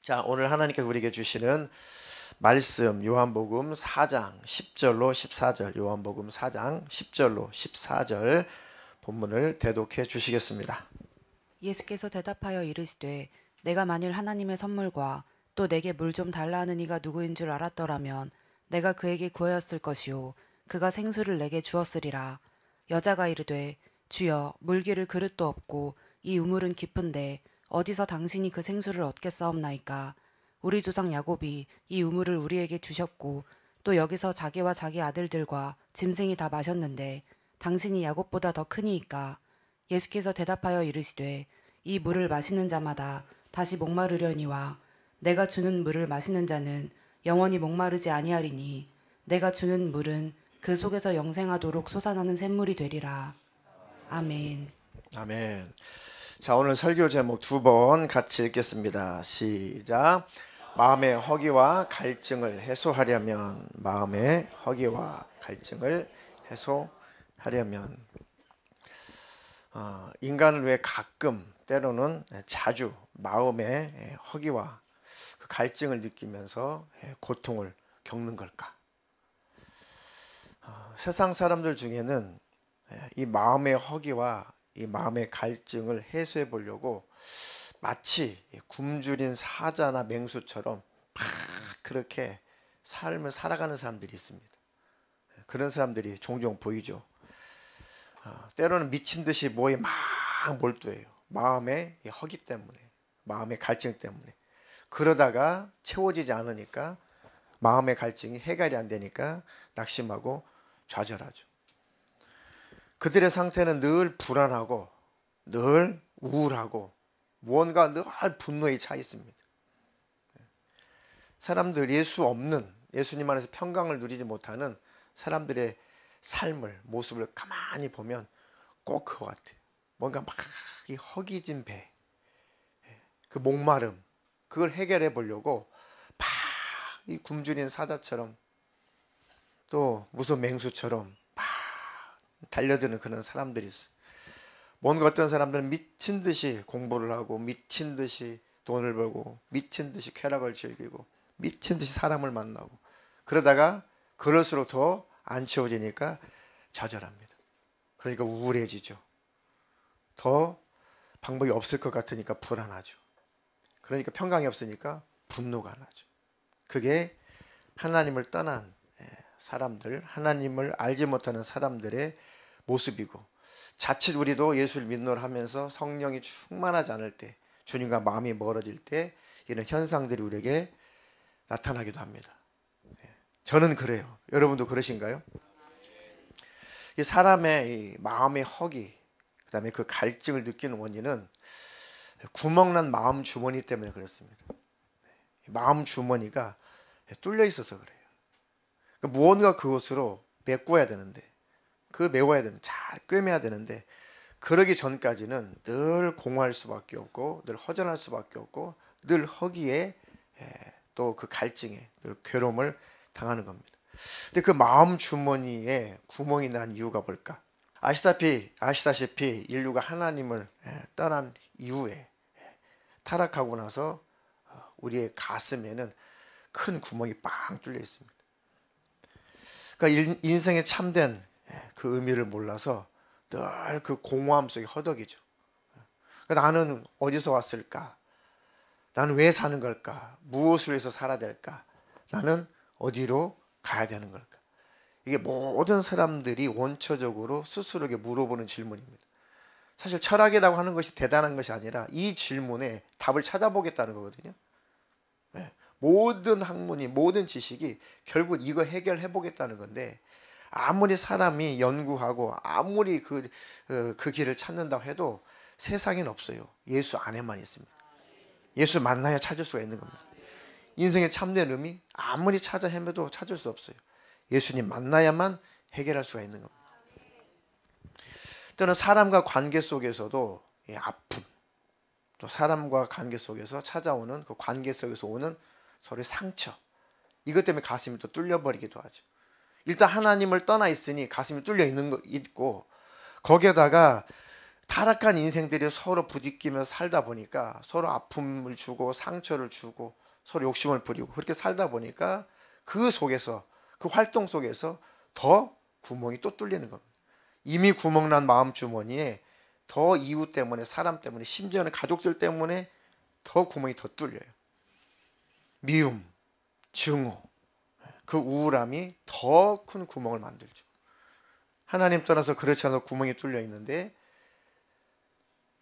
자, 오늘 하나님께서 우리에게 주시는 말씀 요한복음 4장 10절로 14절, 요한복음 4장 10절로 14절 본문을 대독해 주시겠습니다. 예수께서 대답하여 이르시되 내가 만일 하나님의 선물과 또 내게 물 좀 달라 하는 이가 누구인 줄 알았더라면 내가 그에게 구하였을 것이요 그가 생수를 내게 주었으리라. 여자가 이르되 주여 물기를 그릇도 없고 이 우물은 깊은데 어디서 당신이 그 생수를 얻겠사옵나이까. 우리 조상 야곱이 이 우물을 우리에게 주셨고 또 여기서 자기와 자기 아들들과 짐승이 다 마셨는데 당신이 야곱보다 더 크니이까. 예수께서 대답하여 이르시되 이 물을 마시는 자마다 다시 목마르려니와 내가 주는 물을 마시는 자는 영원히 목마르지 아니하리니 내가 주는 물은 그 속에서 영생하도록 솟아나는 샘물이 되리라. 아멘. 아멘. 자, 오늘 설교 제목 두 번 같이 읽겠습니다. 시작. 마음의 허기와 갈증을 해소하려면, 마음의 허기와 갈증을 해소하려면. 인간은 왜 가끔 때로는 자주 마음의 허기와 그 갈증을 느끼면서 고통을 겪는 걸까? 세상 사람들 중에는 이 마음의 허기와 이 마음의 갈증을 해소해 보려고 마치 굶주린 사자나 맹수처럼 막 그렇게 삶을 살아가는 사람들이 있습니다. 그런 사람들이 종종 보이죠. 때로는 미친 듯이 뭐에 막 몰두해요. 마음의 허기 때문에, 마음의 갈증 때문에. 그러다가 채워지지 않으니까 마음의 갈증이 해결이 안 되니까 낙심하고 좌절하죠. 그들의 상태는 늘 불안하고 늘 우울하고 무언가 늘 분노에 차 있습니다. 사람들, 예수 없는, 예수님 안에서 평강을 누리지 못하는 사람들의 삶을, 모습을 가만히 보면 꼭 그거 같아요. 뭔가 막 이 허기진 배, 그 목마름, 그걸 해결해 보려고 막 이 굶주린 사자처럼 또 무슨 맹수처럼 막 달려드는 그런 사람들이 있어요. 뭔가 어떤 사람들은 미친 듯이 공부를 하고 미친 듯이 돈을 벌고 미친 듯이 쾌락을 즐기고 미친 듯이 사람을 만나고 그러다가 그럴수록 더 안 채워지니까 좌절합니다. 그러니까 우울해지죠. 더 방법이 없을 것 같으니까 불안하죠. 그러니까 평강이 없으니까 분노가 나죠. 그게 하나님을 떠난 사람들, 하나님을 알지 못하는 사람들의 모습이고, 자칫 우리도 예수를 믿노라 하면서 성령이 충만하지 않을 때, 주님과 마음이 멀어질 때 이런 현상들이 우리에게 나타나기도 합니다. 저는 그래요. 여러분도 그러신가요? 이 사람의 이 마음의 허기, 그 다음에 그 갈증을 느끼는 원인은 구멍난 마음 주머니 때문에 그렇습니다. 마음 주머니가 뚫려 있어서 그래요. 그러니까 무언가 그것으로 메꿔야 되는데, 그걸 메워야 되는데, 잘 꿰매야 되는데, 그러기 전까지는 늘 공허할 수밖에 없고, 늘 허전할 수밖에 없고, 늘 허기에 또 그 갈증에 늘 괴로움을 당하는 겁니다. 근데 그 마음 주머니에 구멍이 난 이유가 뭘까? 아시다시피 인류가 하나님을 떠난 이후에 타락하고 나서 우리의 가슴에는 큰 구멍이 빵 뚫려 있습니다. 그러니까 인생의 참된 그 의미를 몰라서 늘 그 공허함 속에 허덕이죠. 그러니까 나는 어디서 왔을까? 나는 왜 사는 걸까? 무엇을 위해서 살아야 될까? 나는 어디로 가야 되는 걸까? 이게 모든 사람들이 원초적으로 스스로에게 물어보는 질문입니다. 사실 철학이라고 하는 것이 대단한 것이 아니라 이 질문에 답을 찾아보겠다는 거거든요. 모든 학문이, 모든 지식이 결국 이거 해결해 보겠다는 건데, 아무리 사람이 연구하고 아무리 그 길을 찾는다고 해도 세상엔 없어요. 예수 안에만 있습니다. 예수 만나야 찾을 수가 있는 겁니다. 인생의 참된 의미 아무리 찾아 헤매도 찾을 수 없어요. 예수님 만나야만 해결할 수가 있는 겁니다. 또는 사람과 관계 속에서도 아픔, 또 사람과 관계 속에서 찾아오는 그 관계 속에서 오는 서로의 상처, 이것 때문에 가슴이 또 뚫려버리기도 하죠. 일단 하나님을 떠나 있으니 가슴이 뚫려 있는 거 있고, 거기에다가 타락한 인생들이 서로 부딪히며 살다 보니까 서로 아픔을 주고 상처를 주고 서로 욕심을 부리고 그렇게 살다 보니까 그 속에서 그 활동 속에서 더 구멍이 또 뚫리는 겁니다. 이미 구멍난 마음 주머니에 더 이유 때문에 사람 때문에 심지어는 가족들 때문에 더 구멍이 더 뚫려요. 미움, 증오, 그 우울함이 더 큰 구멍을 만들죠. 하나님 떠나서 그렇지 않아도 구멍이 뚫려 있는데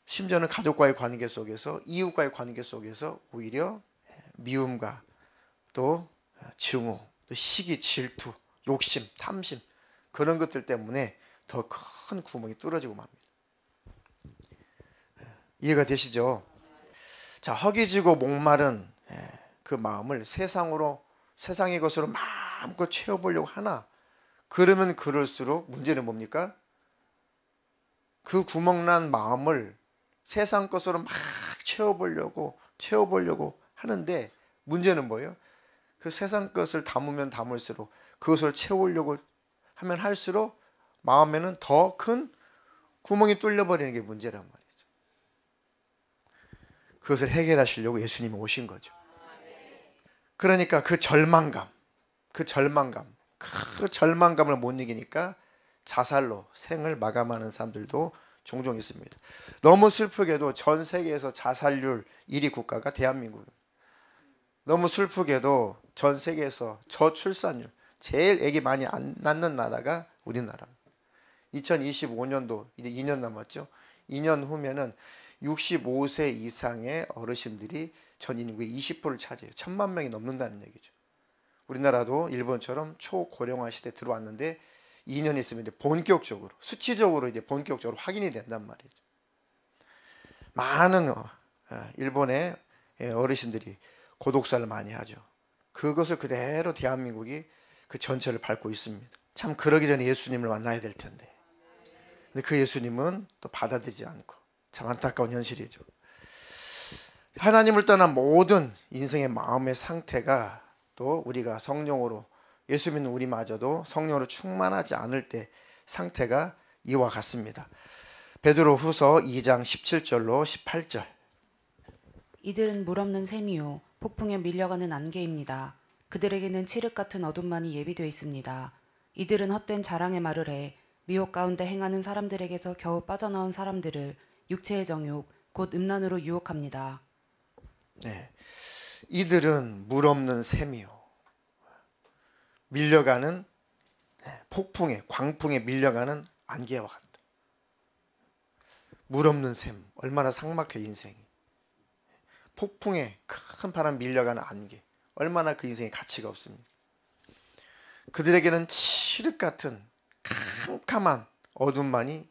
심지어는 가족과의 관계 속에서 이웃과의 관계 속에서 오히려 미움과 또 증오, 또 시기, 질투, 욕심, 탐심 그런 것들 때문에 더 큰 구멍이 뚫어지고 맙니다. 이해가 되시죠? 자, 허기지고 목마른 그 마음을 세상의 것으로 마음껏 채워보려고 하나 그러면 그럴수록 문제는 뭡니까? 그 구멍난 마음을 세상 것으로 막 채워보려고 하는데 문제는 뭐예요? 그 세상 것을 담으면 담을수록 그것을 채우려고 하면 할수록 마음에는 더 큰 구멍이 뚫려버리는 게 문제란 말이죠. 그것을 해결하시려고 예수님이 오신 거죠. 그러니까 그 절망감을 못 이기니까 자살로 생을 마감하는 사람들도 종종 있습니다. 너무 슬프게도 전 세계에서 자살률 1위 국가가 대한민국입니다. 너무 슬프게도 전 세계에서 저출산율 제일 아기 많이 안 낳는 나라가 우리나라입니다. 2025년도 이제 2년 남았죠. 2년 후면은 65세 이상의 어르신들이 전 인구의 20%를 차지해요. 1,000만 명이 넘는다는 얘기죠. 우리나라도 일본처럼 초고령화 시대에 들어왔는데 2년 있으면 이제 본격적으로 수치적으로 이제 본격적으로 확인이 된단 말이죠. 많은 일본의 어르신들이 고독사를 많이 하죠. 그것을 그대로 대한민국이 그 전체를 밟고 있습니다. 참 그러기 전에 예수님을 만나야 될 텐데 근데 그 예수님은 또 받아들이지 않고 참 안타까운 현실이죠. 하나님을 떠난 모든 인생의 마음의 상태가 또 우리가 성령으로 예수 믿는 우리마저도 성령으로 충만하지 않을 때 상태가 이와 같습니다. 베드로후서 2장 17절로 18절. 이들은 물 없는 샘이요 폭풍에 밀려가는 안개입니다. 그들에게는 칠흑 같은 어둠만이 예비되어 있습니다. 이들은 헛된 자랑의 말을 해 미혹 가운데 행하는 사람들에게서 겨우 빠져나온 사람들을 육체의 정욕 곧 음란으로 유혹합니다. 네, 이들은 물 없는 샘이요 밀려가는 폭풍에 광풍에 밀려가는 안개와 같다. 물 없는 샘 얼마나 삭막해 인생이. 폭풍에 큰 바람 밀려가는 안개 얼마나 그 인생에 가치가 없습니다. 그들에게는 칠흑 같은 캄캄한 어둠만이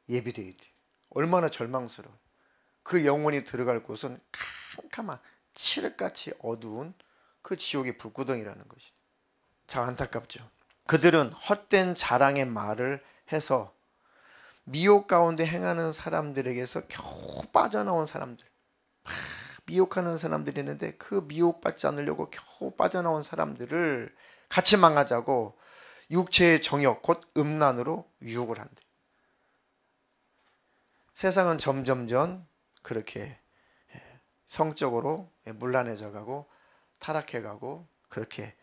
예비되어 있대요. 얼마나 절망스러워. 그 영혼이 들어갈 곳은 캄캄한 칠흑같이 어두운 그 지옥의 불구덩이라는 것이죠. 참 안타깝죠. 그들은 헛된 자랑의 말을 해서 미혹 가운데 행하는 사람들에게서 겨우 빠져나온 사람들, 미혹하는 사람들이 있는데 그 미혹받지 않으려고 겨우 빠져나온 사람들을 같이 망하자고 육체의 정욕 곧 음란으로 유혹을 한대. 세상은 점점점 그렇게 성적으로 문란해져 가고 타락해 가고 그렇게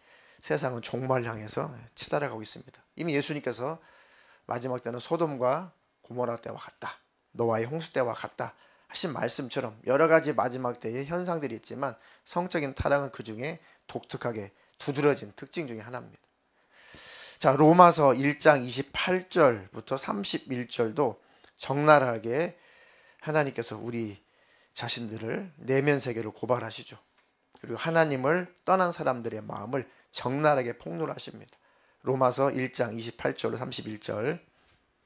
세상은 종말 향해서 치달아가고 있습니다. 이미 예수님께서 마지막 때는 소돔과 고모라 때와 같다. 노아의 홍수 때와 같다. 하신 말씀처럼 여러 가지 마지막 때의 현상들이 있지만 성적인 타락은 그 중에 독특하게 두드러진 특징 중에 하나입니다. 자, 로마서 1장 28절부터 31절도 적나라하게 하나님께서 우리 자신들을 내면 세계를 고발하시죠. 그리고 하나님을 떠난 사람들의 마음을 적나라하게 폭로하십니다. 로마서 1장 28절로 31절.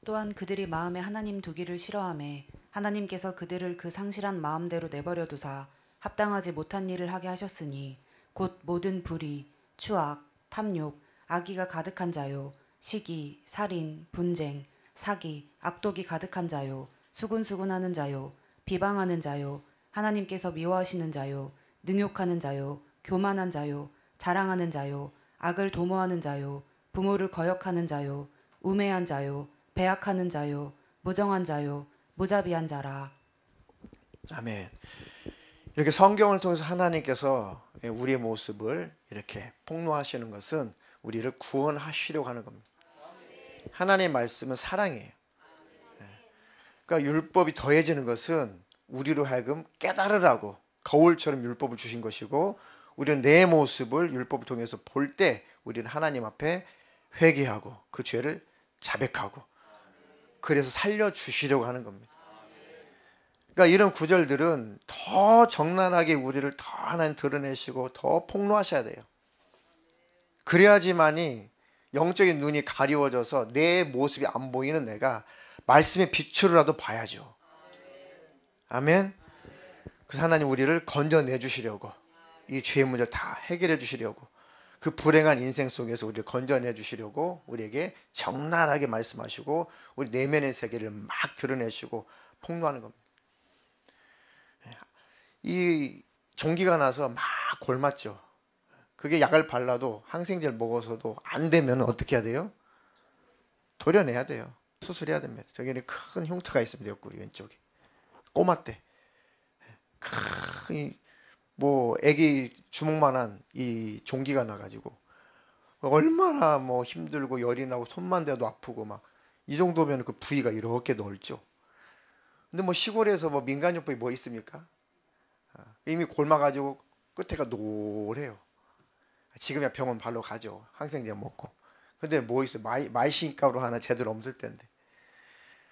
또한 그들이 마음에 하나님 두기를 싫어하매 하나님께서 그들을 그 상실한 마음대로 내버려 두사 합당하지 못한 일을 하게 하셨으니 곧 모든 불의, 추악, 탐욕, 악의가 가득한 자요, 시기, 살인, 분쟁, 사기, 악독이 가득한 자요, 수군수군하는 자요, 비방하는 자요, 하나님께서 미워하시는 자요, 능욕하는 자요, 교만한 자요, 자랑하는 자요, 악을 도모하는 자요, 부모를 거역하는 자요, 우매한 자요, 배악하는 자요, 무정한 자요, 무자비한 자라. 아멘. 이렇게 성경을 통해서 하나님께서 우리의 모습을 이렇게 폭로하시는 것은 우리를 구원하시려고 하는 겁니다. 하나님의 말씀은 사랑이에요. 그러니까 율법이 더해지는 것은 우리로 하여금 깨달으라고 거울처럼 율법을 주신 것이고, 우리는 내 모습을 율법을 통해서 볼 때 우리는 하나님 앞에 회개하고 그 죄를 자백하고, 그래서 살려주시려고 하는 겁니다. 그러니까 이런 구절들은 더 적나라하게 우리를 더 하나님 드러내시고 더 폭로하셔야 돼요. 그래야지만이 영적인 눈이 가리워져서 내 모습이 안 보이는 내가 말씀의 빛으로라도 봐야죠. 아멘. 그래서 하나님 우리를 건져내 주시려고, 이 죄의 문제를 다 해결해 주시려고, 그 불행한 인생 속에서 우리를 건져내 주시려고 우리에게 적나라하게 말씀하시고 우리 내면의 세계를 막 드러내시고 폭로하는 겁니다. 이 종기가 나서 막 골맞죠. 그게 약을 발라도, 항생제를 먹어서도 안 되면 어떻게 해야 돼요? 도려내야 돼요. 수술해야 됩니다. 저기는 큰 흉터가 있습니다. 옆구리 왼쪽에. 꼬마 때 큰 애기 주먹만한 이 종기가 나가지고 얼마나 힘들고 열이 나고 손만 대도 아프고 막 이 정도면 그 부위가 이렇게 넓죠. 근데 시골에서 민간요법이 뭐 있습니까? 이미 골마가지고 끝에가 노래요. 지금이야 병원 발로 가죠. 항생제 먹고. 근데 뭐 있어요? 마이신가루 하나 제대로 없을 텐데.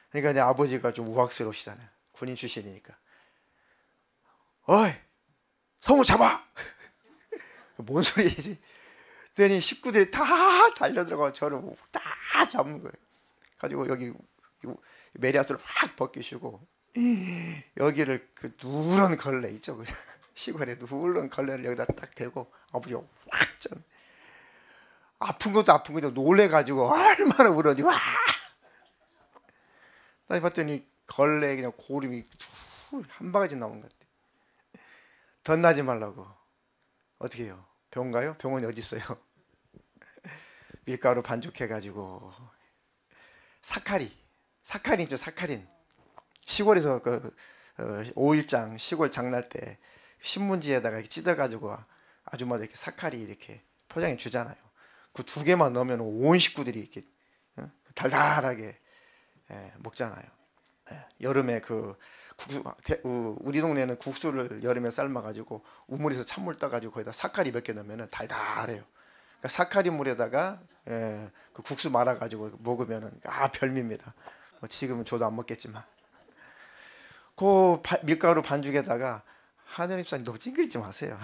그러니까 내 아버지가 좀 우악스러우시잖아요. 군인 출신이니까. 어이, 성우 잡아! 뭔 소리지? 그랬더니 식구들이 다 달려들어가고 저를 다 잡는 거예요. 가지고 여기 메리아스를 확 벗기시고, 여기를 그 누런 걸레 있죠. 시골에 누런 걸레를 여기다 딱 대고 아버지가 확 짠. 아픈 것도 아픈 거죠. 놀래가지고 얼마나 울었지. 와! 다시 봤더니 걸레에 그냥 고름이 한 바가지 나온 것 같아. 덧나지 말라고. 어떻게 해요? 병원 가요? 병원이 어디 있어요? 밀가루 반죽해가지고 사카린 있죠. 사카린. 시골에서 오일장 시골 장날 때 신문지에다가 이렇게 찢어가지고 아줌마들 이렇게 사카리 이렇게 포장해 주잖아요. 그 2개만 넣으면 온 식구들이 이렇게 달달하게 먹잖아요. 여름에 국수, 우리 동네는 국수를 여름에 삶아가지고 우물에서 찬물 떠가지고 거기다 사카리 몇 개 넣으면 달달해요. 그러니까 사카리 물에다가 그 국수 말아가지고 먹으면 별미입니다. 지금은 저도 안 먹겠지만. 그 밀가루 반죽에다가, 하늘 입사님 너무 찡그리지 마세요.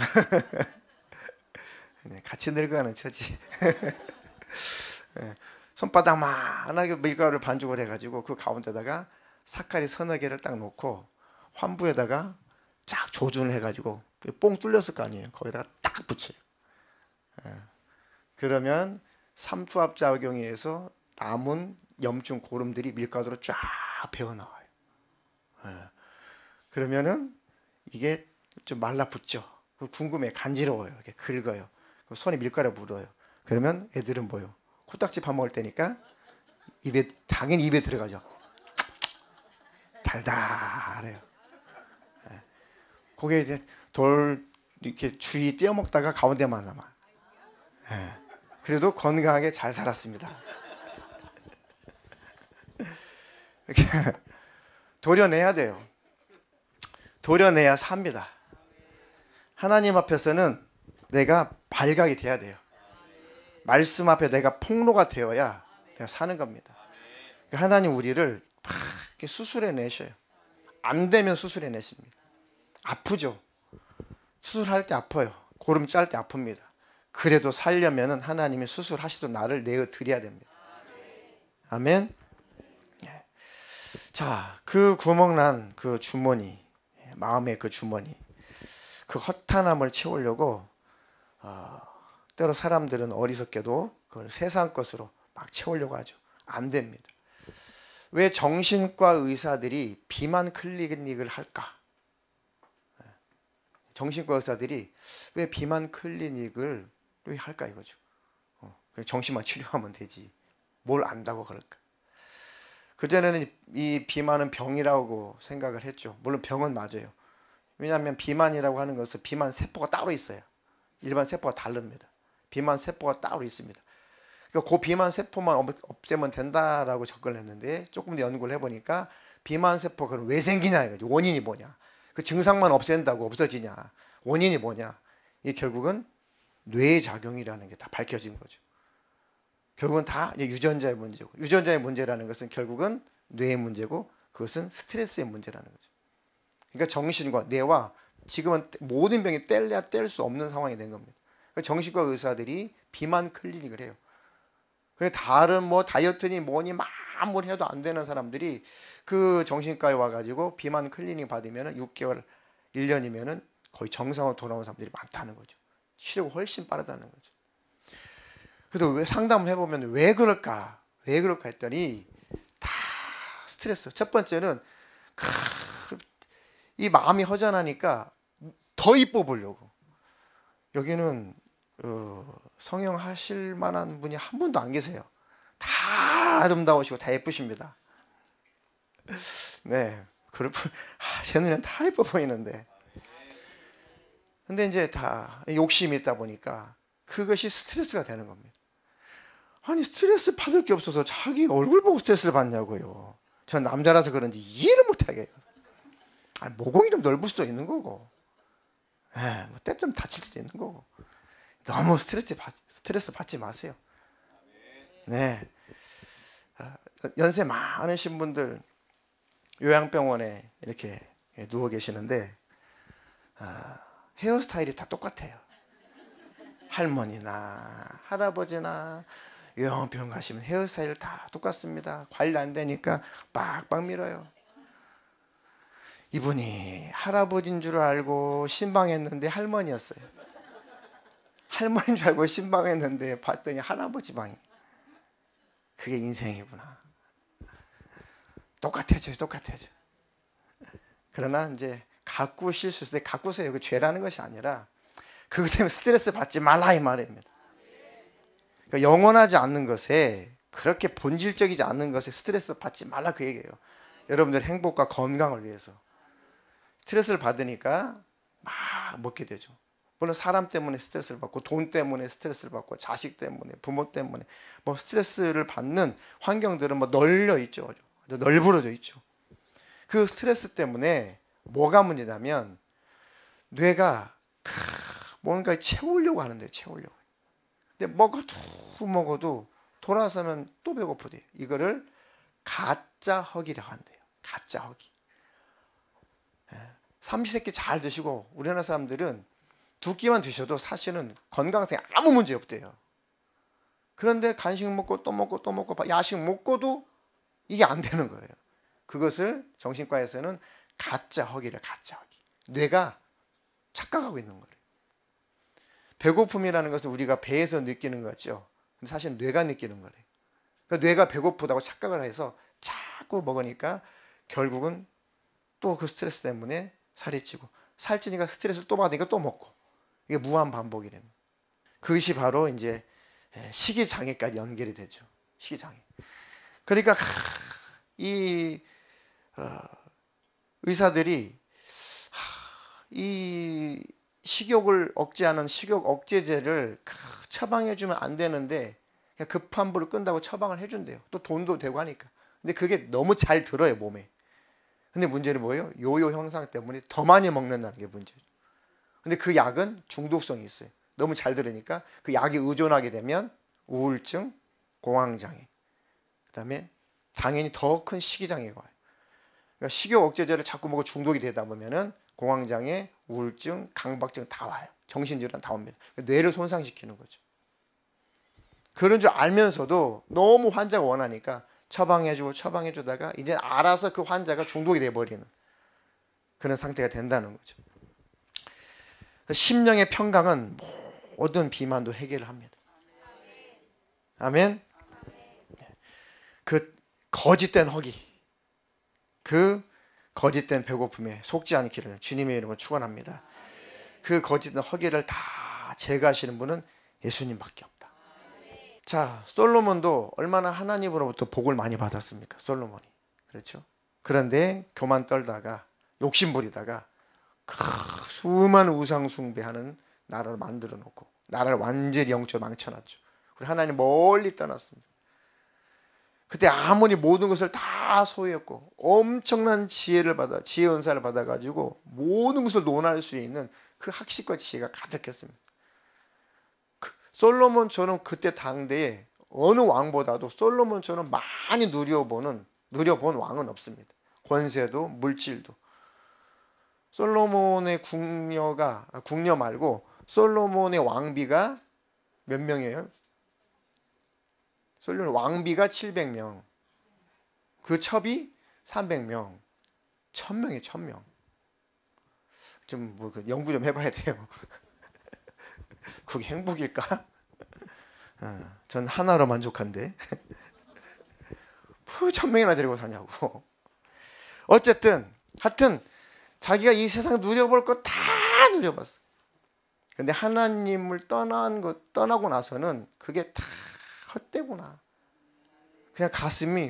같이 늙어가는 처지. 손바닥만하게 밀가루를 반죽을 해가지고 그 가운데다가 사카리 서너 개를 딱 놓고 환부에다가 쫙 조준을 해가지고 뽕 뚫렸을 거 아니에요. 거기다가 딱 붙여요. 그러면 삼투압작용에 의해서 남은 염증 고름들이 밀가루로 쫙 배어나와요. 그러면은 이게 좀 말라붙죠. 궁금해, 간지러워요. 이렇게 긁어요. 그럼 손에 밀가루 묻어요. 그러면 애들은 뭐요? 코딱지 밥 먹을 때니까 당연히 입에 들어가죠. 달달해요. 그게 이제 이렇게 주위 떼어먹다가 가운데만 남아. 그래도 건강하게 잘 살았습니다. 도려내야 돼요. 도려내야 삽니다. 하나님 앞에서는 내가 발각이 돼야 돼요. 말씀 앞에 내가 폭로가 되어야 내가 사는 겁니다. 하나님 우리를 막 수술해 내셔요. 안 되면 수술해 내십니다. 아프죠. 수술할 때 아파요. 고름 짤 때 아픕니다. 그래도 살려면은 하나님이 수술하시도 나를 내어 드려야 됩니다. 아멘. 자, 그 구멍난 그 주머니, 마음의 그 주머니, 그 허탄함을 채우려고 때로 사람들은 어리석게도 그걸 세상 것으로 막 채우려고 하죠. 안 됩니다. 왜 정신과 의사들이 비만 클리닉을 할까? 정신과 의사들이 왜 비만 클리닉을 왜 할까 이거죠. 정신만 치료하면 되지. 뭘 안다고 그럴까? 그전에는 이 비만은 병이라고 생각을 했죠. 물론 병은 맞아요. 왜냐하면 비만이라고 하는 것은 비만 세포가 따로 있어요. 일반 세포가 다릅니다. 비만 세포가 따로 있습니다. 그러니까 그 비만 세포만 없애면 된다라고 접근을 했는데 조금 더 연구를 해보니까 비만 세포가 왜 생기냐 이거죠. 원인이 뭐냐. 그 증상만 없앤다고 없어지냐. 원인이 뭐냐. 이게 결국은 뇌작용이라는 게 다 밝혀진 거죠. 결국은 다 유전자의 문제고, 유전자의 문제라는 것은 결국은 뇌의 문제고, 그것은 스트레스의 문제라는 거죠. 그러니까 정신과 뇌와 지금은 모든 병이 뗄래야 뗄 수 없는 상황이 된 겁니다. 그러니까 정신과 의사들이 비만 클리닉을 해요. 그러니까 다른 뭐 다이어트니 뭐니 뭘 해도 안 되는 사람들이 그 정신과에 와가지고 비만 클리닉 받으면 6개월, 1년이면은 거의 정상으로 돌아온 사람들이 많다는 거죠. 치료가 훨씬 빠르다는 거죠. 그래서 왜 상담을 해보면 왜 그럴까? 왜 그럴까 했더니 다 스트레스. 첫 번째는 이 마음이 허전하니까 더 이뻐 보려고. 여기는 성형하실 만한 분이 한 분도 안 계세요. 다 아름다우시고 다 예쁘십니다. 네, 제 눈에는 다 예뻐 보이는데. 근데 이제 다 욕심이 있다 보니까 그것이 스트레스가 되는 겁니다. 아니 스트레스 받을 게 없어서 자기 얼굴 보고 스트레스를 받냐고요. 전 남자라서 그런지 이해를 못하게 해요. 모공이 좀 넓을 수도 있는 거고, 뭐 때좀 다칠 수도 있는 거고. 너무 스트레스 받지 마세요. 네, 연세 많으신 분들 요양병원에 이렇게 누워 계시는데 헤어스타일이 다 똑같아요. 할머니나 할아버지나 요양병원 가시면 헤어스타일 다 똑같습니다. 관리 안 되니까 빡빡 밀어요. 이분이 할아버지인 줄 알고 신방했는데 할머니였어요. 할머니인 줄 알고 신방했는데 봤더니 할아버지 방이. 그게 인생이구나. 똑같아져요. 그러나 이제 가꾸실 수 있을 때 가꾸세요. 그 죄라는 것이 아니라 그것 때문에 스트레스 받지 말라 이 말입니다. 그러니까 영원하지 않는 것에, 그렇게 본질적이지 않는 것에 스트레스 받지 말라 그 얘기예요. 여러분들 행복과 건강을 위해서. 스트레스를 받으니까 막 먹게 되죠. 물론 사람 때문에 스트레스를 받고, 돈 때문에 스트레스를 받고, 자식 때문에, 부모 때문에 뭐 스트레스를 받는 환경들은 뭐 널려 있죠. 널브러져 있죠. 그 스트레스 때문에 뭐가 문제냐면 뇌가 뭔가 채우려고 하는데 채우려고. 근데 먹어도 돌아서면 또 배고프대요. 이거를 가짜 허기라고 한대요. 가짜 허기. 삼시세끼 잘 드시고, 우리나라 사람들은 두 끼만 드셔도 사실은 건강상에 아무 문제 없대요. 그런데 간식 먹고 또 먹고 또 먹고 야식 먹고도 이게 안 되는 거예요. 그것을 정신과에서는 가짜 허기래. 가짜 허기. 뇌가 착각하고 있는 거예요. 배고픔이라는 것은 우리가 배에서 느끼는 거죠. 근데 사실 뇌가 느끼는 거래요. 그러니까 뇌가 배고프다고 착각을 해서 자꾸 먹으니까 결국은 또 그 스트레스 때문에 살이 찌고, 살찌니까 스트레스를 또 받으니까 또 먹고, 이게 무한 반복이랍니다. 그것이 바로 이제 식이장애까지 연결이 되죠. 식이장애. 그러니까 이 의사들이 이 식욕을 억제하는 식욕 억제제를 처방해 주면 안 되는데 그냥 급한 불을 끈다고 처방을 해준대요. 또 돈도 되고 하니까. 근데 그게 너무 잘 들어요, 몸에. 근데 문제는 뭐예요? 요요 형상 때문에 더 많이 먹는다는 게 문제죠. 근데 그 약은 중독성이 있어요. 너무 잘 들으니까 그 약에 의존하게 되면 우울증, 공황장애, 그 다음에 당연히 더 큰 식이장애가 와요. 그러니까 식욕 억제제를 자꾸 먹고 중독이 되다 보면은 공황장애, 우울증, 강박증 다 와요. 정신질환 다 옵니다. 뇌를 손상시키는 거죠. 그런 줄 알면서도 너무 환자가 원하니까 처방해주다가 이제 알아서 그 환자가 중독이 돼버리는 그런 상태가 된다는 거죠. 심령의 평강은 모든 비만도 해결을 합니다. 아멘. 그 거짓된 허기, 그 거짓된 배고픔에 속지 않기를 주님의 이름으로 축원합니다. 그 거짓된 허기를 다 제거하시는 분은 예수님밖에 없다. 자, 솔로몬도 얼마나 하나님으로부터 복을 많이 받았습니까? 솔로몬이 그렇죠? 그런데 교만 떨다가 욕심 부리다가 수많은 우상 숭배하는 나라를 만들어 놓고 나라를 완전히 영적으로 망쳐놨죠. 그리고 하나님 멀리 떠났습니다. 그때 아무리 모든 것을 다 소유했고 엄청난 지혜를 받아 지혜 은사를 받아 가지고 모든 것을 논할 수 있는 그 학식과 지혜가 가득했습니다. 솔로몬처럼 그때 당대에 어느 왕보다도 솔로몬처럼 많이 누려본 왕은 없습니다. 권세도 물질도. 솔로몬의 궁녀 말고 솔로몬의 왕비가 몇 명이에요? 솔로몬의 왕비가 700명, 그 첩이 300명, 1000명이에요. 1000명. 좀 뭐 연구 좀 해봐야 돼요. 그게 행복일까? 전 하나로 만족한데 1000명이나 데리고 사냐고. 어쨌든 하여튼 자기가 이 세상 누려볼 거 다 누려봤어. 근데 하나님을 떠나고 나서는 그게 다 헛되구나. 그냥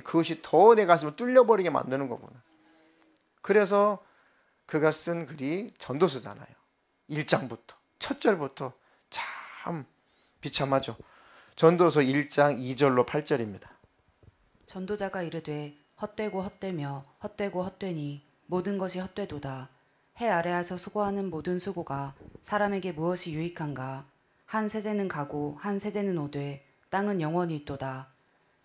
그것이 더 내 가슴을 뚫려버리게 만드는 거구나. 그래서 그가 쓴 글이 전도서잖아요. 1장부터 첫 절부터 참 비참하죠. 전도서 1장 2절로 8절입니다. 전도자가 이르되 헛되고 헛되며 헛되고 헛되니 모든 것이 헛되도다. 해 아래에서 수고하는 모든 수고가 사람에게 무엇이 유익한가. 한 세대는 가고 한 세대는 오되 땅은 영원히 있도다.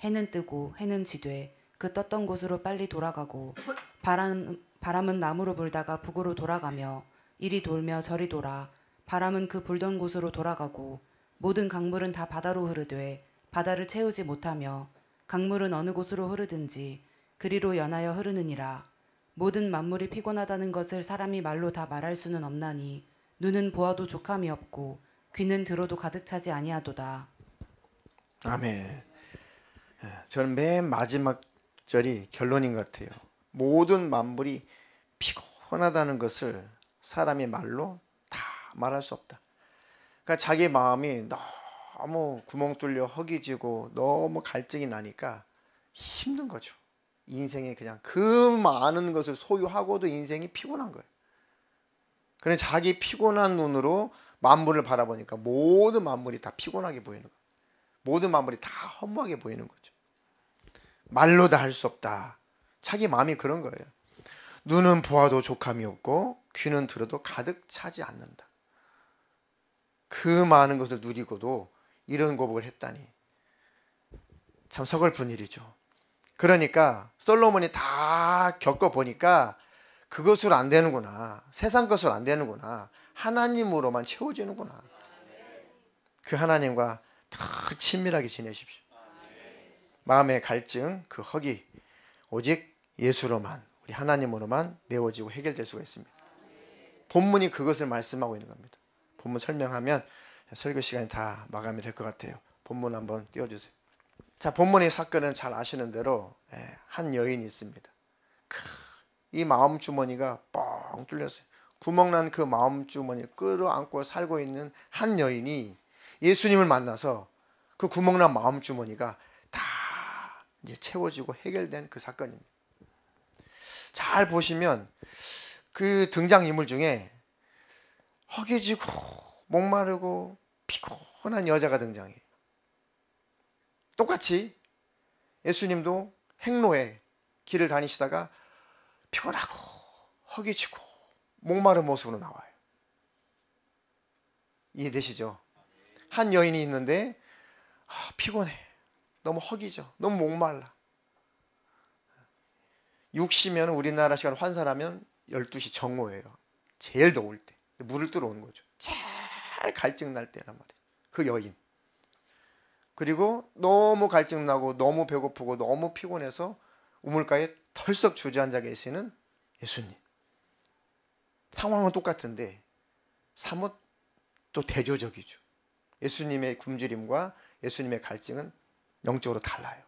해는 뜨고 해는 지되 그 떴던 곳으로 빨리 돌아가고 바람은 남으로 불다가 북으로 돌아가며 이리 돌며 저리 돌아 바람은 그 불던 곳으로 돌아가고 모든 강물은 다 바다로 흐르되 바다를 채우지 못하며 강물은 어느 곳으로 흐르든지 그리로 연하여 흐르느니라. 모든 만물이 피곤하다는 것을 사람이 말로 다 말할 수는 없나니 눈은 보아도 족함이 없고 귀는 들어도 가득 차지 아니하도다. 아멘. 저는 맨 마지막 절이 결론인 것 같아요. 모든 만물이 피곤하다는 것을 사람이 말로 다 말할 수 없다. 그러니까 자기 마음이 너무 구멍 뚫려 허기지고 너무 갈증이 나니까 힘든 거죠. 인생에 그냥 그 많은 것을 소유하고도 인생이 피곤한 거예요. 그런데 자기 피곤한 눈으로 만물을 바라보니까 모든 만물이 다 피곤하게 보이는 거예요. 모든 만물이 다 허무하게 보이는 거죠. 말로 다 할 수 없다. 자기 마음이 그런 거예요. 눈은 보아도 족함이 없고 귀는 들어도 가득 차지 않는다. 그 많은 것을 누리고도 이런 고백을 했다니 참 서글픈 일이죠. 그러니까 솔로몬이 다 겪어보니까 그것으로 안 되는구나. 세상 것으로 안 되는구나. 하나님으로만 채워지는구나. 그 하나님과 더 친밀하게 지내십시오. 마음의 갈증, 그 허기 오직 예수로만, 우리 하나님으로만 메워지고 해결될 수가 있습니다. 본문이 그것을 말씀하고 있는 겁니다. 본문 설명하면 설교 시간이 다 마감이 될 것 같아요. 본문 한번 띄워주세요. 자, 본문의 사건은 잘 아시는 대로 한 여인이 있습니다. 이 마음 주머니가 뻥 뚫렸어요. 구멍난 그 마음 주머니를 끌어안고 살고 있는 한 여인이 예수님을 만나서 그 구멍난 마음 주머니가 다 이제 채워지고 해결된 그 사건입니다. 잘 보시면 그 등장인물 중에 허기지고 목마르고 피곤한 여자가 등장해요. 똑같이 예수님도 행로에 길을 다니시다가 피곤하고 허기지고 목마른 모습으로 나와요. 이해되시죠? 한 여인이 있는데 피곤해. 너무 허기져. 너무 목말라. 6시면 우리나라 시간 환산하면 12시 정오예요. 제일 더울 때. 물을 뜨러 오는 거죠. 제일 갈증 날 때란 말이에요. 그 여인. 그리고 너무 갈증나고 너무 배고프고 너무 피곤해서 우물가에 털썩 주저앉아 계시는 예수님. 상황은 똑같은데 사뭇 또 대조적이죠. 예수님의 굶주림과 예수님의 갈증은 영적으로 달라요.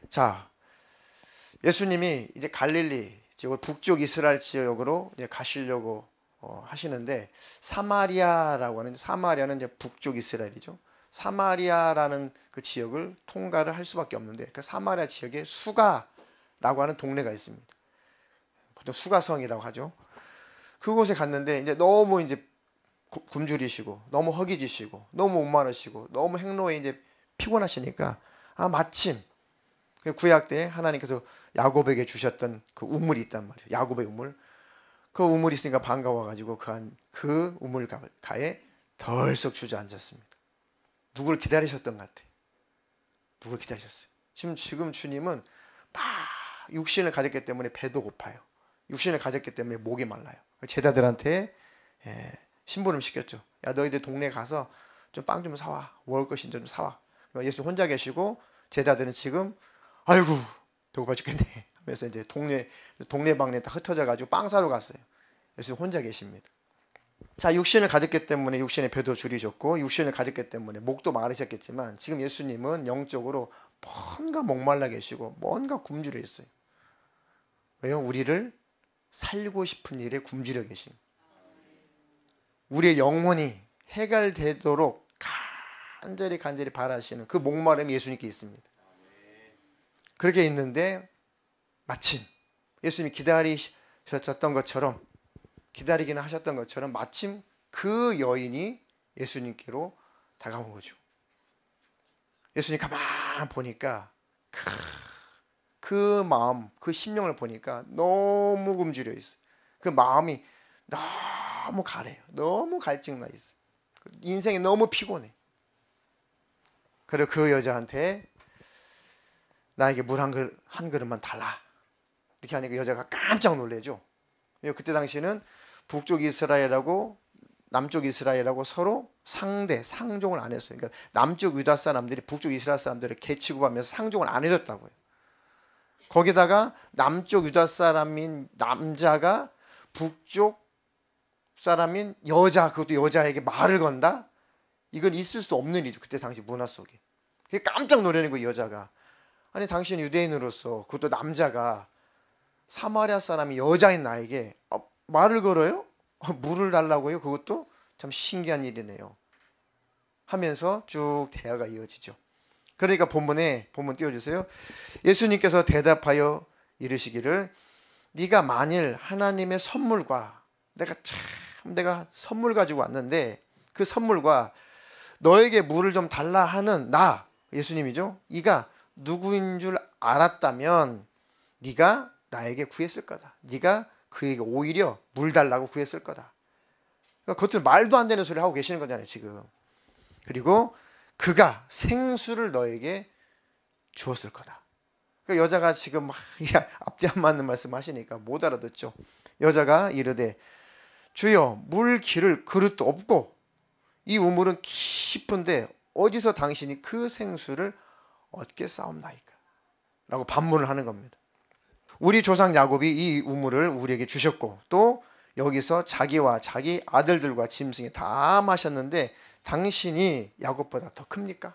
자, 예수님이 이제 갈릴리 지금 북쪽 이스라엘 지역으로 이제 가시려고 하시는데 사마리아라고 하는 사마리아는 이제 북쪽 이스라엘이죠. 사마리아라는 그 지역을 통과를 할 수밖에 없는데 그 사마리아 지역에 수가라고 라고 하는 동네가 있습니다. 보통 수가성이라고 하죠. 그곳에 갔는데 이제 너무 이제 굶주리시고 너무 허기지시고 너무 목마르시고 너무 행로에 이제 피곤하시니까 마침 구약 때 하나님께서 야곱에게 주셨던 그 우물이 있단 말이에요. 야곱의 우물. 그 우물이 있으니까 반가워가지고 그 우물가에 덜썩 주저앉았습니다. 누굴 기다리셨던 것 같아요. 누굴 기다리셨어요. 지금 주님은 막 육신을 가졌기 때문에 배도 고파요. 육신을 가졌기 때문에 목이 말라요. 제자들한테 심부름 시켰죠. 야, 너희들 동네 가서 좀 빵 좀 사와. 먹을 것이 좀 사와. 예수 혼자 계시고 제자들은 지금 아이고 배고파 죽겠네 하면서 이제 동네방네 다 흩어져 가지고 빵 사러 갔어요. 예수 혼자 계십니다. 자, 육신을 가졌기 때문에 육신의 배도 줄이셨고 육신을 가졌기 때문에 목도 마르셨겠지만 지금 예수님은 영적으로 뭔가 목말라 계시고 뭔가 굶주려 있어요. 왜요? 우리를 살고 싶은 일에 굶주려 계신, 우리의 영혼이 해결되도록 간절히 바라시는 그 목마름이 예수님께 있습니다. 그렇게 있는데 마침 예수님이 기다리셨던 것처럼, 기다리기는 하셨던 것처럼 마침 그 여인이 예수님께로 다가온 거죠. 예수님 가만 보니까 그 마음, 그 심령을 보니까 너무 굶주려 있어요. 그 마음이 너무 가래요. 너무 갈증나 있어요. 인생이 너무 피곤해. 그리고 그 여자한테 나에게 물 한 그릇만 달라. 이렇게 하니까 여자가 깜짝 놀래죠. 그때 당시에는 북쪽 이스라엘하고 남쪽 이스라엘하고 서로 상종을 안 했어요. 그러니까 남쪽 유다 사람들이 북쪽 이스라엘 사람들을 개취급하면서 상종을 안 해줬다고요. 거기다가 남쪽 유다 사람인 남자가 북쪽 사람인 여자, 그것도 여자에게 말을 건다? 이건 있을 수 없는 일이죠. 그때 당시 문화 속에. 그게 깜짝 놀라는 거예요, 여자가. 아니, 당신 유대인으로서 그것도 남자가 사마리아 사람이 여자인 나에게 말을 걸어요? 물을 달라고요? 그것도 참 신기한 일이네요. 하면서 쭉 대화가 이어지죠. 그러니까 본문 띄워주세요. 예수님께서 대답하여 이르시기를 네가 만일 하나님의 선물과 내가 선물 가지고 왔는데 그 선물과 너에게 물을 좀 달라 하는 나, 예수님이죠. 이가 누구인 줄 알았다면 네가 나에게 구했을 거다. 네가 그에게 오히려 물 달라고 구했을 거다. 그러니까 겉으로 말도 안 되는 소리 하고 계시는 거잖아요, 지금. 그리고 그가 생수를 너에게 주었을 거다. 그러니까 여자가 지금 막 앞뒤 안 맞는 말씀 하시니까 못 알아듣죠. 여자가 이르되 주여, 물 기를 그릇도 없고 이 우물은 깊은데 어디서 당신이 그 생수를 얻겠사옵나이까? 라고 반문을 하는 겁니다. 우리 조상 야곱이 이 우물을 우리에게 주셨고 또 여기서 자기와 자기 아들들과 짐승이 다 마셨는데 당신이 야곱보다 더 큽니까?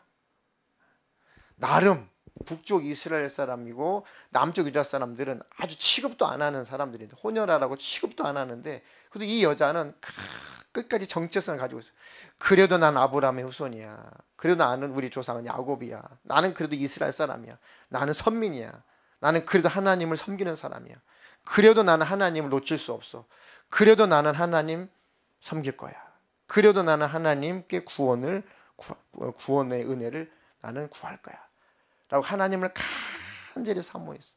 나름 북쪽 이스라엘 사람이고 남쪽 유다 사람들은 아주 취급도 안 하는 사람들인데, 혼혈하라고 취급도 안 하는데, 그래도 이 여자는 끝까지 정체성을 가지고 있어요. 그래도 난 아브라함의 후손이야. 그래도 나는 우리 조상은 야곱이야. 나는 그래도 이스라엘 사람이야. 나는 선민이야. 나는 그래도 하나님을 섬기는 사람이야. 그래도 나는 하나님을 놓칠 수 없어. 그래도 나는 하나님 섬길 거야. 그래도 나는 하나님께 구원의 은혜를 나는 구할 거야. 라고 하나님을 간절히 사모했어.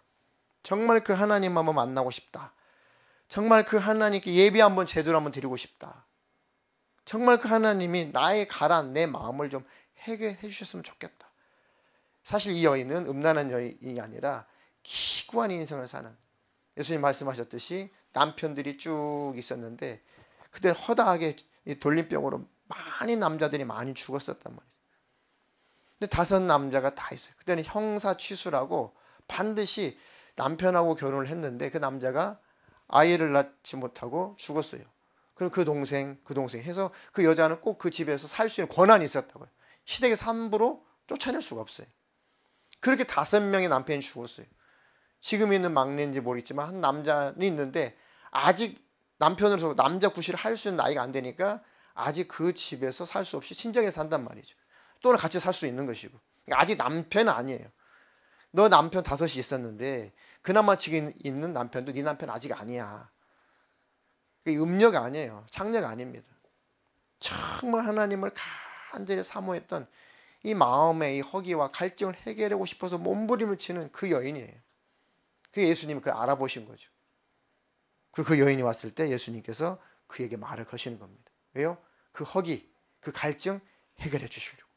정말 그 하나님 한번 만나고 싶다. 정말 그 하나님께 예배 한번 제대로 한번 드리고 싶다. 정말 그 하나님이 나의 가라앉은 내 마음을 좀 해결해 주셨으면 좋겠다. 사실 이 여인은 음란한 여인이 아니라 기구한 인생을 사는, 예수님 말씀하셨듯이 남편들이 쭉 있었는데 그때 허다하게 돌림병으로 남자들이 많이 죽었었단 말이에요. 근데 5 남자가 다 있어요. 그때는 형사 취수라고 반드시 남편하고 결혼을 했는데 그 남자가 아이를 낳지 못하고 죽었어요. 그럼 그 동생 해서 그 여자는 꼭 그 집에서 살 수 있는 권한이 있었다고요. 시댁에서 함부로 쫓아낼 수가 없어요. 그렇게 5명의 남편이 죽었어요. 지금 있는 막내인지 모르겠지만 한 남자는 있는데 아직 남편으로서 남자 구실을 할 수 있는 나이가 안 되니까 아직 그 집에서 살 수 없이 친정에서 산단 말이죠. 또는 같이 살 수 있는 것이고, 아직 남편은 아니에요. 너 남편 5이 있었는데 그나마 지금 있는 남편도 네 남편 아직 아니야. 그게 음녀가 아니에요. 창녀가 아닙니다. 정말 하나님을 간절히 사모했던 이 마음의 이 허기와 갈증을 해결하고 싶어서 몸부림을 치는 그 여인이에요. 그 예수님이 그걸 알아보신 거죠. 그리고 그 여인이 왔을 때 예수님께서 그에게 말을 거시는 겁니다. 왜요? 그 허기, 그 갈증 해결해 주시려고.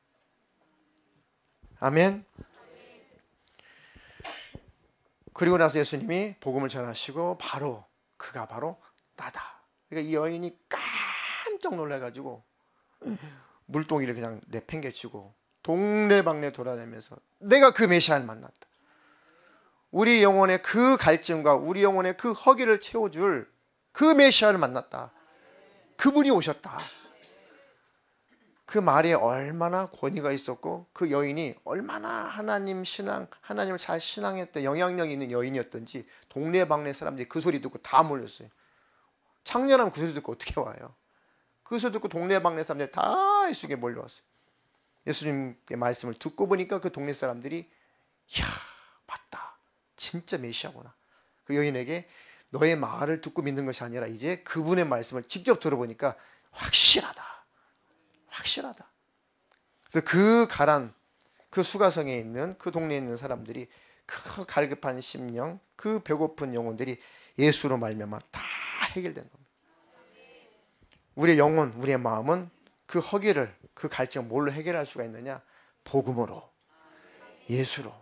아멘. 그리고 나서 예수님이 복음을 전하시고 그가 바로 나다. 그러니까 이 여인이 깜짝 놀라가지고 물동이를 그냥 내팽개치고 동네방네 돌아다니면서 내가 그 메시아를 만났다. 우리 영혼의 그 갈증과 우리 영혼의 그 허기를 채워줄 그 메시아를 만났다. 그분이 오셨다. 그 말에 얼마나 권위가 있었고 그 여인이 얼마나 하나님을 잘 신앙했던 영향력 있는 여인이었던지 동네방네 사람들이 그 소리 듣고 다 몰렸어요. 창녀라면 그 소리 듣고 어떻게 와요? 그 소리 듣고 동네방네 사람들이 다 예수님께 몰려왔어요. 예수님의 말씀을 듣고 보니까 그 동네 사람들이 이야 맞다. 진짜 메시아구나. 그 여인에게 너의 말을 듣고 믿는 것이 아니라 이제 그분의 말씀을 직접 들어보니까 확실하다. 그래서 그 수가성에 있는 그 동네에 있는 사람들이 그 갈급한 심령, 그 배고픈 영혼들이 예수로 말미암아 다 해결된 겁니다. 우리의 영혼, 우리의 마음은 그 허기를, 그 갈증을 뭘로 해결할 수가 있느냐? 복음으로, 예수로,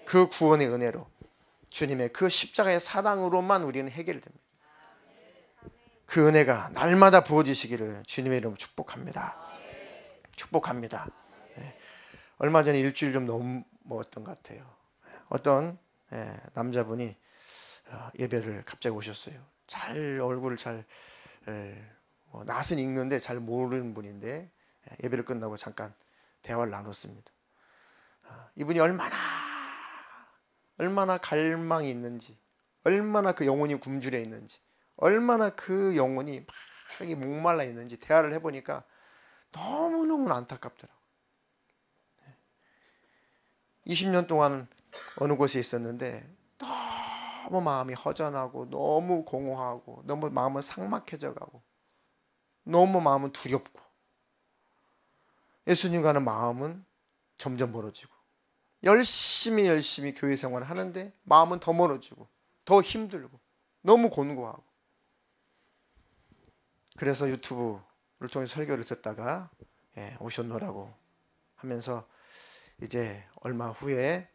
그 구원의 은혜로, 주님의 그 십자가의 사랑으로만 우리는 해결됩니다. 그 은혜가 날마다 부어지시기를 주님의 이름으로 축복합니다. 네. 얼마 전에 일주일 좀 넘었던 것 같아요. 어떤 남자분이 예배를 갑자기 오셨어요. 얼굴을 잘 낯은 읽는데 잘 모르는 분인데 예배를 끝나고 잠깐 대화를 나눴습니다. 이분이 얼마나 갈망이 있는지, 얼마나 그 영혼이 굶주려 있는지, 얼마나 그 영혼이 막 목말라 있는지 대화를 해보니까 너무너무 안타깝더라고요. 20년 동안 어느 곳에 있었는데 너무 마음이 허전하고 너무 공허하고 너무 마음은 삭막해져 가고 너무 마음은 두렵고 예수님과는 마음은 점점 멀어지고 열심히 교회 생활을 하는데 마음은 더 멀어지고 더 힘들고 너무 곤고하고 그래서 유튜브를 통해 설교를 듣다가 오셨노라고 하면서 이제 얼마 후에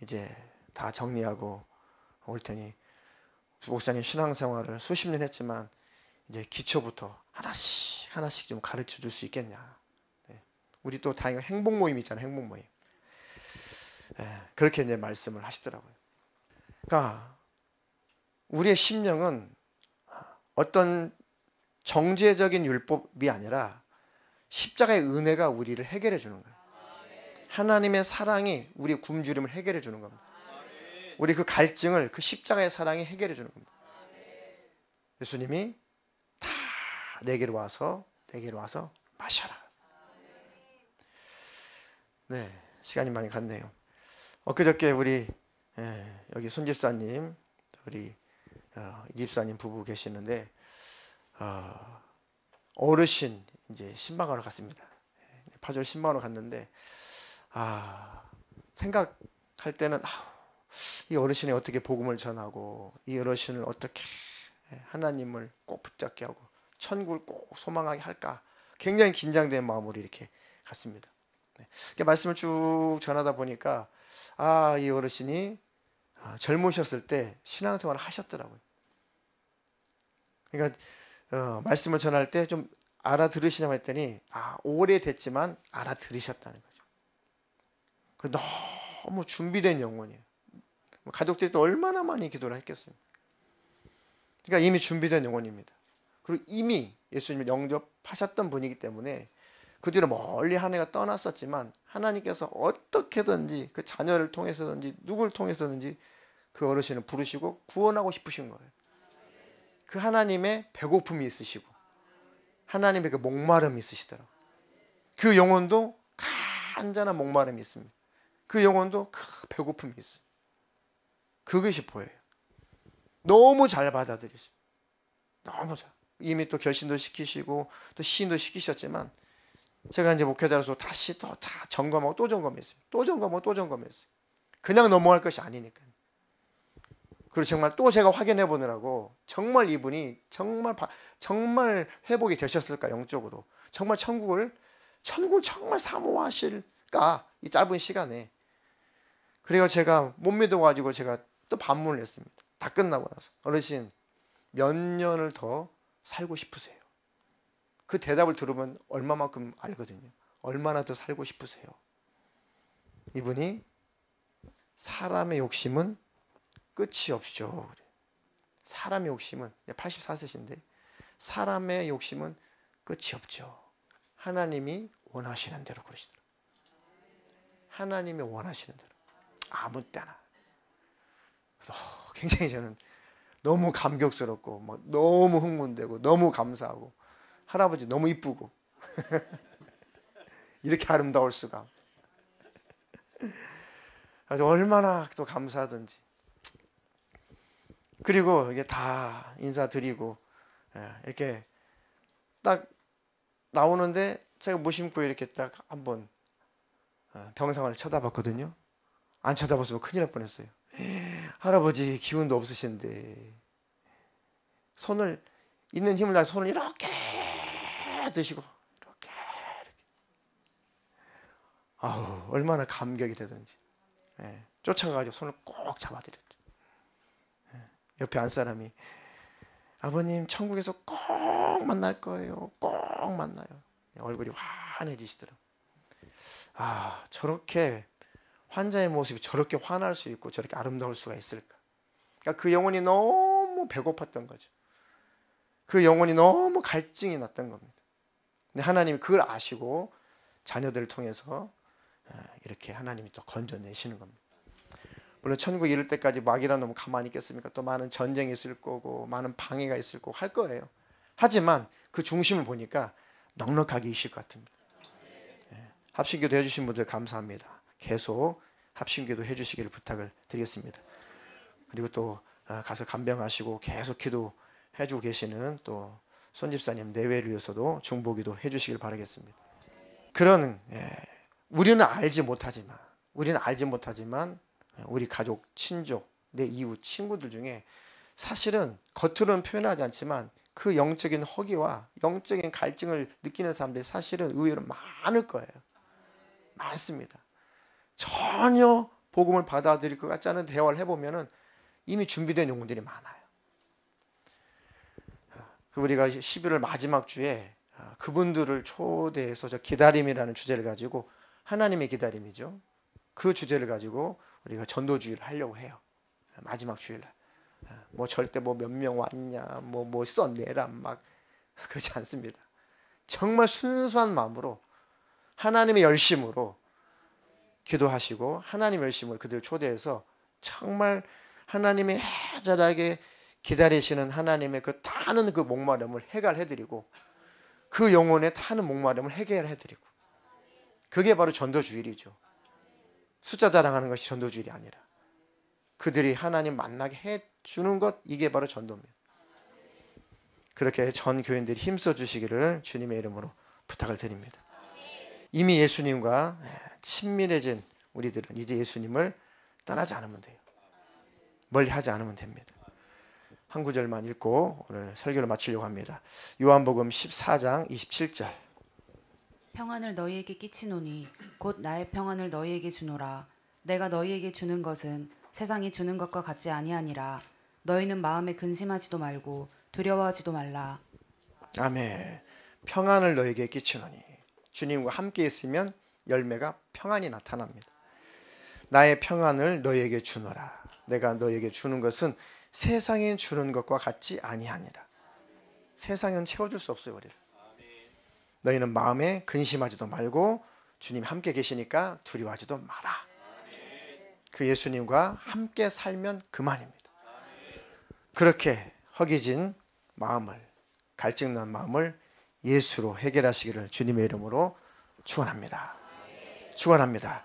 이제 다 정리하고 올 테니 목사님 신앙생활을 수십 년 했지만 이제 기초부터 하나씩 좀 가르쳐 줄 수 있겠냐. 우리 또 다행히 행복 모임 있잖아요. 행복 모임. 그렇게 이제 말씀을 하시더라고요. 그러니까 우리의 심령은 어떤 정죄적인 율법이 아니라 십자가의 은혜가 우리를 해결해 주는 거예요. 하나님의 사랑이 우리의 굶주림을 해결해 주는 겁니다. 우리 그 갈증을 그 십자가의 사랑이 해결해 주는 겁니다. 예수님이 다 내게로 와서 마셔라. 네, 시간이 많이 갔네요. 엊그저께 우리 여기 손 집사님, 우리 이 집사님 부부 계시는데 어르신 이제 신방하러 갔습니다. 파주로 신방하러 갔는데 생각할 때는 이 어르신이 어떻게 복음을 전하고 이 어르신을 어떻게 하나님을 꼭 붙잡게 하고 천국을 꼭 소망하게 할까 굉장히 긴장된 마음으로 이렇게 갔습니다. 말씀을 쭉 전하다 보니까 이 어르신이 젊으셨을 때 신앙생활을 하셨더라고요. 그러니까 말씀을 전할 때 좀 알아들으시냐고 했더니 오래됐지만 알아들으셨다는 거죠. 그 너무 준비된 영혼이에요. 가족들이 또 얼마나 많이 기도를 했겠습니까? 그러니까 이미 준비된 영혼입니다. 그리고 이미 예수님을 영접하셨던 분이기 때문에 그 뒤로 멀리 한 해가 떠났었지만 하나님께서 어떻게든지 그 자녀를 통해서든지 누구를 통해서든지 그 어르신을 부르시고 구원하고 싶으신 거예요. 그 하나님의 배고픔이 있으시고 하나님의 그 목마름이 있으시더라고요. 그 영혼도 간절한 목마름이 있습니다. 그 영혼도 그 배고픔이 있어요. 그것이 보여요. 너무 잘 받아들이죠. 너무 잘. 이미 또 결신도 시키시고 또 시인도 시키셨지만 제가 이제 목회자로서 다시 또 다 점검하고 또 점검했어요. 또 점검하고 또 점검했어요. 그냥 넘어갈 것이 아니니까. 그리고 정말 또 제가 확인해 보느라고 정말 이분이 정말 회복이 되셨을까 영적으로. 정말 천국을 정말 사모하실까 이 짧은 시간에. 그래서 제가 못 믿어가지고 제가 또 반문을 했습니다. 다 끝나고 나서 어르신 몇 년을 더 살고 싶으세요? 그 대답을 들으면 얼마만큼 알거든요. 얼마나 더 살고 싶으세요? 이분이 사람의 욕심은 끝이 없죠. 사람의 욕심은 84세신데 사람의 욕심은 끝이 없죠. 하나님이 원하시는 대로 그러시더라고요. 하나님이 원하시는 대로 아무 때나. 그래서 굉장히 저는 너무 감격스럽고 막 너무 흥분되고 너무 감사하고 할아버지 너무 이쁘고 이렇게 아름다울 수가. 아주 얼마나 또 감사하든지. 그리고 이게 다 인사드리고 이렇게 딱 나오는데 제가 무심코 이렇게 딱 한번 병상을 쳐다봤거든요. 안 쳐다봤으면 큰일 날 뻔했어요. 할아버지 기운도 없으신데 손을 있는 힘을 다해 손을 이렇게 드시고 이렇게 아우 얼마나 감격이 되든지 쫓아가가지고 손을 꼭 잡아드렸죠. 옆에 안 사람이 아버님 천국에서 꼭 만날 거예요. 꼭 만나요. 얼굴이 환해지시더라고요. 아 저렇게 환자의 모습이 저렇게 환할 수 있고 저렇게 아름다울 수가 있을까. 그러니까 그 영혼이 너무 배고팠던 거죠. 그 영혼이 너무 갈증이 났던 겁니다. 근데 하나님이 그걸 아시고 자녀들을 통해서 이렇게 하나님이 또 건져내시는 겁니다. 물론 천국에 이를 때까지 마귀라 너무 가만히 있겠습니까? 또 많은 전쟁이 있을 거고 많은 방해가 있을 거고 할 거예요. 하지만 그 중심을 보니까 넉넉하게 있을 것 같습니다. 합심기도 해주신 분들 감사합니다. 계속 합심기도 해주시기를 부탁을 드리겠습니다. 그리고 또 가서 간병하시고 계속 기도해주고 계시는 또 손집사님 내외를 위해서도 중보기도 해주시길 바라겠습니다. 그런 우리는 알지 못하지만 우리 가족, 친족, 내 이웃, 친구들 중에 사실은 겉으로는 표현하지 않지만 그 영적인 허기와 영적인 갈증을 느끼는 사람들이 사실은 의외로 많을 거예요. 많습니다. 전혀 복음을 받아들일 것 같지 않은 대화를 해보면 이미 준비된 영혼들이 많아요. 우리가 11월 마지막 주에 그분들을 초대해서 저 기다림이라는 주제를 가지고 하나님의 기다림이죠. 그 주제를 가지고 우리가 전도주의를 하려고 해요. 마지막 주일날. 뭐 절대 뭐 몇 명 왔냐, 뭐 써내라 막 그렇지 않습니다. 정말 순수한 마음으로 하나님의 열심으로 기도하시고 하나님의 열심으로 그들을 초대해서 정말 하나님의 애절하게 기다리시는 하나님의 그 타는 그 목마름을 해결해드리고 그 영혼의 타는 목마름을 해결해드리고 그게 바로 전도주일이죠. 숫자 자랑하는 것이 전도주일이 아니라 그들이 하나님 만나게 해주는 것 이게 바로 전도입니다. 그렇게 전 교인들이 힘써 주시기를 주님의 이름으로 부탁을 드립니다. 이미 예수님과 친밀해진 우리들은 이제 예수님을 떠나지 않으면 돼요. 멀리하지 않으면 됩니다. 한 구절만 읽고 오늘 설교를 마치려고 합니다. 요한복음 14장 27절. 평안을 너희에게 끼치노니 곧 나의 평안을 너희에게 주노라. 내가 너희에게 주는 것은 세상이 주는 것과 같지 아니하니라. 너희는 마음에 근심하지도 말고 두려워하지도 말라. 아멘. 평안을 너희에게 끼치노니 주님과 함께 있으면 열매가 평안이 나타납니다. 나의 평안을 너희에게 주노라. 내가 너희에게 주는 것은 세상이 주는 것과 같지 아니하니라. 세상은 채워줄 수 없어요. 우리를. 너희는 마음에 근심하지도 말고 주님 함께 계시니까 두려워하지도 마라. 그 예수님과 함께 살면 그만입니다. 그렇게 허기진 마음을, 갈증난 마음을 예수로 해결하시기를 주님의 이름으로 축원합니다. 축원합니다.